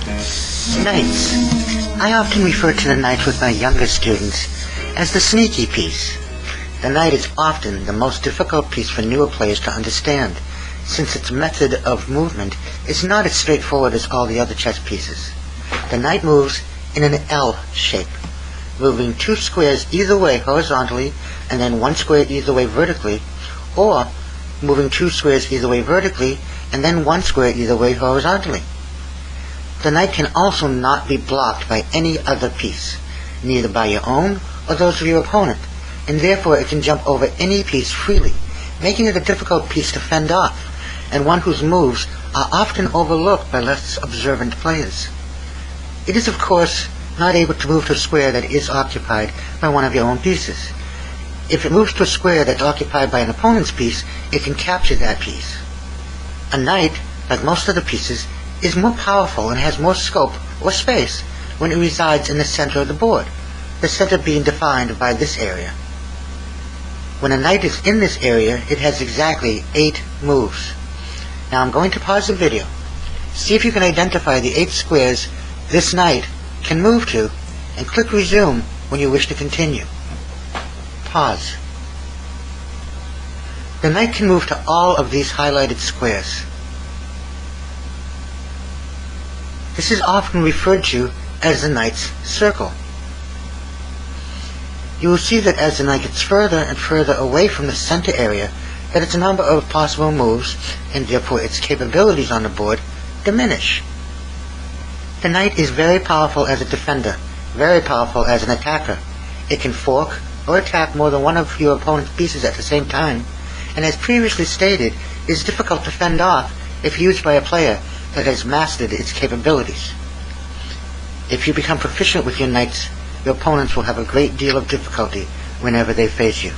Knights. I often refer to the knight with my younger students as the sneaky piece. The knight is often the most difficult piece for newer players to understand, since its method of movement is not as straightforward as all the other chess pieces. The knight moves in an L shape, moving 2 squares either way horizontally and then 1 square either way vertically, or moving 2 squares either way vertically and then 1 square either way horizontally. The knight can also not be blocked by any other piece, neither by your own or those of your opponent, and therefore it can jump over any piece freely, making it a difficult piece to fend off, and one whose moves are often overlooked by less observant players. It is, of course, not able to move to a square that is occupied by one of your own pieces. If it moves to a square that's occupied by an opponent's piece, it can capture that piece. A knight, like most other pieces, is more powerful and has more scope or space when it resides in the center of the board, the center being defined by this area. When a knight is in this area, it has exactly 8 moves. Now I'm going to pause the video. See if you can identify the 8 squares this knight can move to, and click resume when you wish to continue. Pause. The knight can move to all of these highlighted squares. This is often referred to as the knight's circle. You will see that as the knight gets further and further away from the center area, that its number of possible moves, and therefore its capabilities on the board, diminish. The knight is very powerful as a defender, very powerful as an attacker. It can fork or attack more than one of your opponent's pieces at the same time, and as previously stated, is difficult to fend off if used by a player that has mastered its capabilities. If you become proficient with your knights, your opponents will have a great deal of difficulty whenever they face you.